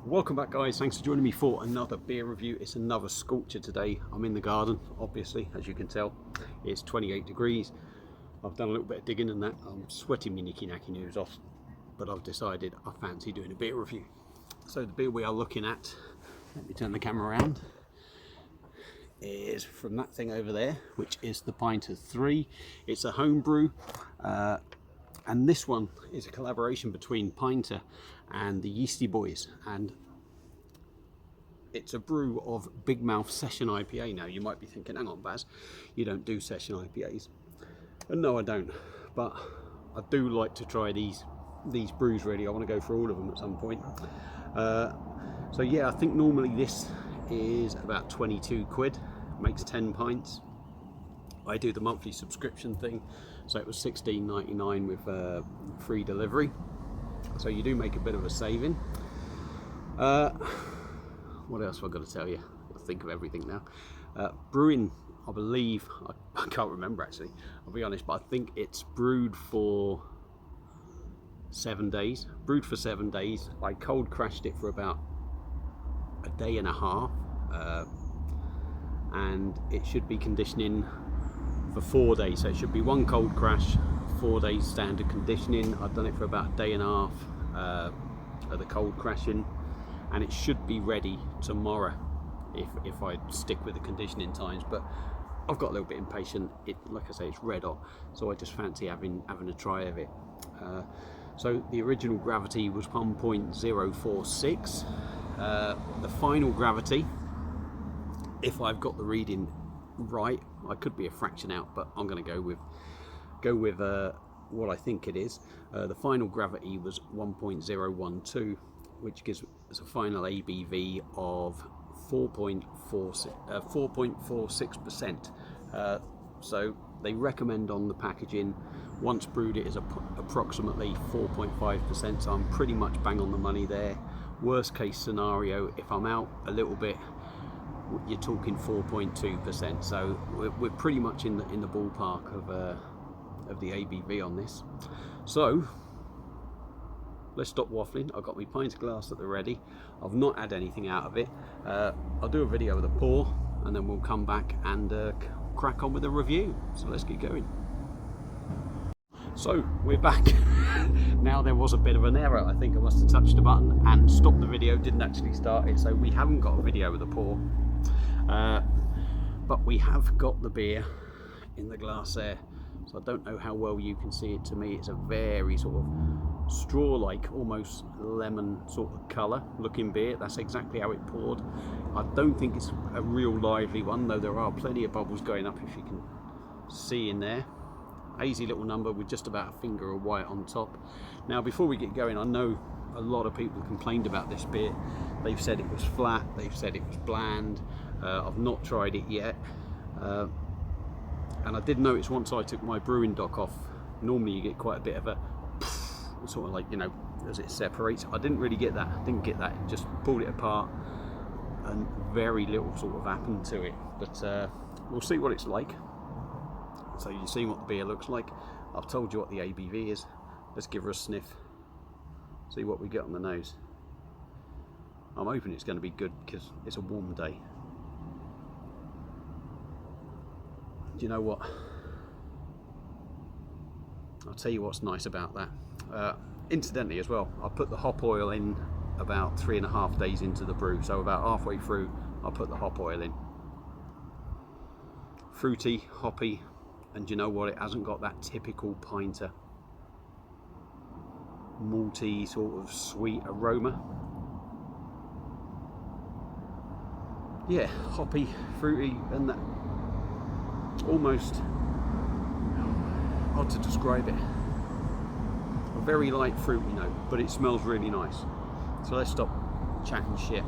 Welcome back, guys. Thanks for joining me for another beer review. It's another sculpture today. I'm in the garden, obviously, as you can tell. It's 28 degrees. I've done a little bit of digging and that. I'm sweating my nicky nacky news off, but I've decided I fancy doing a beer review. So the beer we are looking at, let me turn the camera around, is from that thing over there, which is the Pinter 3. It's a home brew, and this one is a collaboration between Pinter and the Yeastie boys, and it's a brew of Bigmouth Session IPA. Now you might be thinking, hang on Baz, you don't do session IPAs. And no, I don't, but I do like to try these brews really. I want to go through all of them at some point. So yeah, I think normally this is about 22 quid, makes 10 pints. I do the monthly subscription thing, so it was $16.99 with free delivery, so you do make a bit of a saving. What else have I got to tell you? I think of everything now. Brewing, I believe, I can't remember actually, I'll be honest, but I think it's brewed for 7 days. Brewed for 7 days. I cold crashed it for about a day and a half, and it should be conditioning for 4 days, so it should be one cold crash, 4 days standard conditioning. I've done it for about a day and a half of the cold crashing, and it should be ready tomorrow if I stick with the conditioning times. But I've got a little bit impatient. Like I say, it's red hot, so I just fancy having a try of it. So the original gravity was 1.046. The final gravity, if I've got the reading right, I could be a fraction out, but I'm going to go with what I think it is. The final gravity was 1.012, which gives us a final ABV of 4.46%. So they recommend on the packaging, once brewed, it is approximately 4.5%. So I'm pretty much bang on the money there. Worst case scenario, if I'm out a little bit, you're talking 4.2%. So we're pretty much in the ballpark of the ABV on this. So let's stop waffling. I've got my pint glass at the ready. I've not had anything out of it. I'll do a video of the pour, and then we'll come back and crack on with the review. So let's get going. So we're back. Now there was a bit of an error. I think I must have touched the button and stopped the video, didn't actually start it. So we haven't got a video of the pour, but we have got the beer in the glass there. So I don't know how well you can see it. To me, it's a very sort of straw-like, almost lemon sort of colour looking beer. That's exactly how it poured. I don't think it's a real lively one, though there are plenty of bubbles going up, if you can see in there. Hazy little number with just about a finger of white on top. Now before we get going, I know a lot of people complained about this beer. They've said it was flat, they've said it was bland. I've not tried it yet, and I did notice once I took my brewing dock off, normally you get quite a bit of a sort of like, you know, as it separates. I didn't really get that. I didn't get that. It just pulled it apart and very little sort of happened to it. But we'll see what it's like. So you've seen what the beer looks like. I've told you what the ABV is. Let's give her a sniff. See what we get on the nose. I'm hoping it's going to be good because it's a warm day. Do you know what? I'll tell you what's nice about that. Incidentally as well, I put the hop oil in about 3.5 days into the brew. So about halfway through, I put the hop oil in. Fruity, hoppy. And you know what, it hasn't got that typical Pinter malty sort of sweet aroma. Yeah, hoppy, fruity, and that almost, hard to describe it, a very light fruity note, but it smells really nice. So let's stop chatting shit,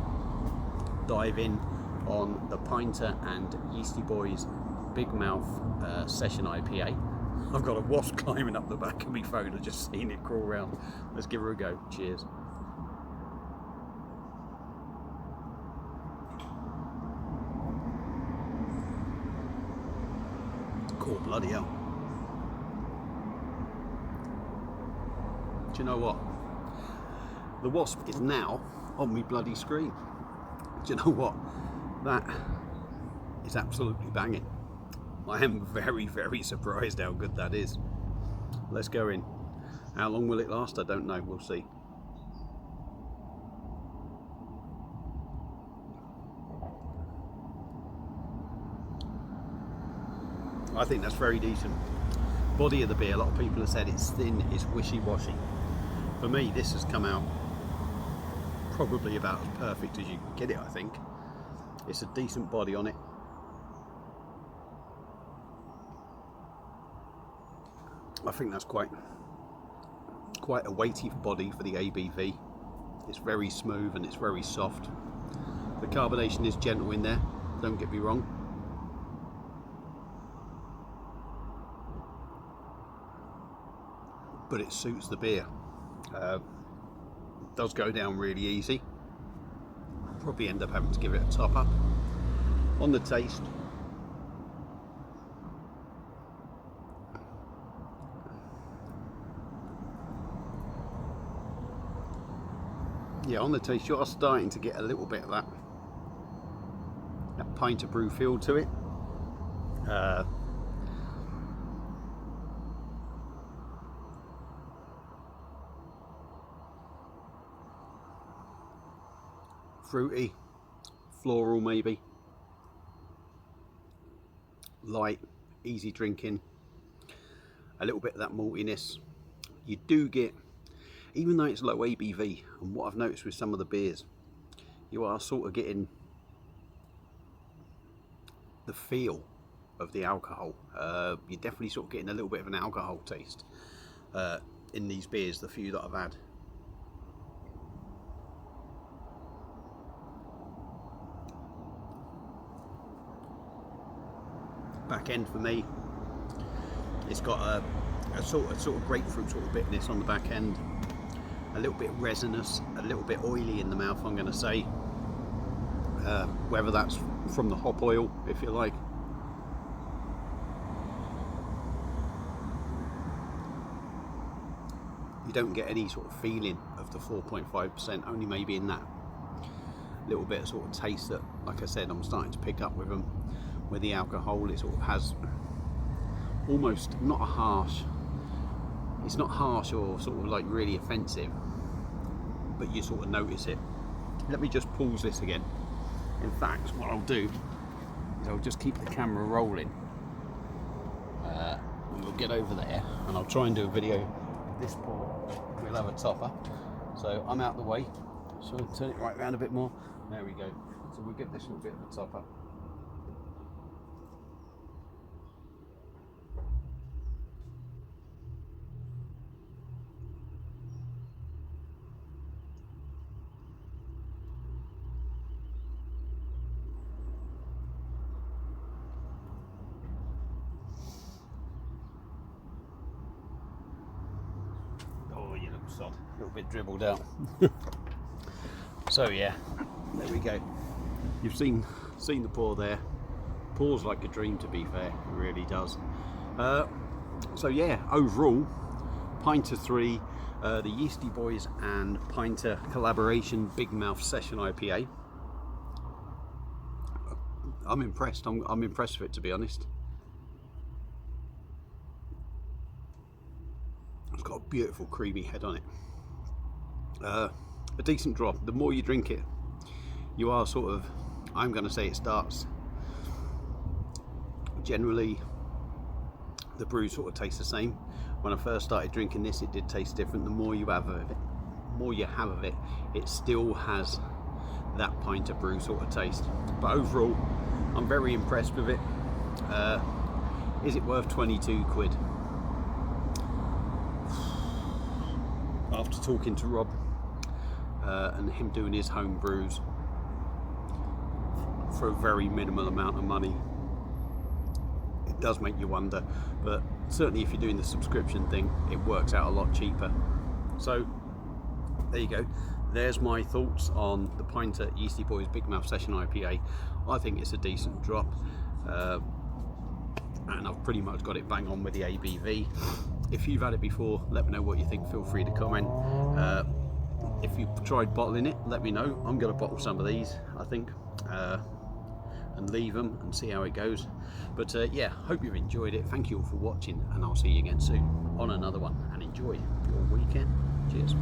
dive in on the Pinter and Yeastie boys Bigmouth Session IPA. I've got a wasp climbing up the back of my phone. I've just seen it crawl around. Let's give her a go. Cheers. Cool, bloody hell. Do you know what? The Wasp is now on me bloody screen. Do you know what? That is absolutely banging. I am very, very surprised how good that is. Let's go in. How long will it last? I don't know. We'll see. I think that's very decent. Body of the beer, a lot of people have said it's thin, it's wishy-washy. For me, this has come out probably about as perfect as you can get it, I think. It's a decent body on it. I think that's quite a weighty body for the ABV. It's very smooth and it's very soft. The carbonation is gentle in there, don't get me wrong. But it suits the beer. Does go down really easy. Probably end up having to give it a top up. On the taste, yeah, on the taste you are starting to get a little bit of that Pinter brew feel to it. Fruity, floral maybe, light, easy drinking, a little bit of that maltiness. You do get, even though it's low ABV, and what I've noticed with some of the beers, you are sort of getting the feel of the alcohol. You're definitely sort of getting a little bit of an alcohol taste in these beers, the few that I've had. Back end for me, it's got a sort of grapefruit sort of bitterness on the back end, a little bit resinous, a little bit oily in the mouth, I'm going to say, whether that's from the hop oil, if you like. You don't get any sort of feeling of the 4.5%, only maybe in that little bit of sort of taste that, like I said, I'm starting to pick up with them. With the alcohol, it sort of has almost not a harsh, it's not harsh or sort of like really offensive, but you sort of notice it. Let me just pause this again. In fact, what I'll do is I'll just keep the camera rolling and we'll get over there and I'll try and do a video of this pour. We'll have a topper. So I'm out the way, so I'll turn it right round a bit more. There we go. So we'll give this a little bit of a topper. A little bit dribbled out. So yeah, there we go. You've seen the pour there. Pours like a dream, to be fair, it really does. So yeah, overall, Pinter 3, the Yeastie Boys and Pinter collaboration Bigmouth Session IPA. I'm impressed. I'm impressed with it, to be honest. It's got a beautiful creamy head on it. A decent drop. The more you drink it, you are sort of, I'm going to say it starts. Generally, the brew sort of tastes the same. When I first started drinking this, it did taste different. The more you have of it, it still has that Pinter brew sort of taste. But overall, I'm very impressed with it. Is it worth 22 quid? After talking to Rob and him doing his home brews for a very minimal amount of money, it does make you wonder. But certainly if you're doing the subscription thing, it works out a lot cheaper. So there you go. There's my thoughts on the Pinter Yeastie Boys Bigmouth Session IPA. I think it's a decent drop, and I've pretty much got it bang on with the ABV. If you've had it before, let me know what you think. Feel free to comment. if you've tried bottling it, let me know. I'm going to bottle some of these, I think, and leave them and see how it goes. But yeah, hope you've enjoyed it. Thank you all for watching, and I'll see you again soon on another one, and enjoy your weekend. Cheers.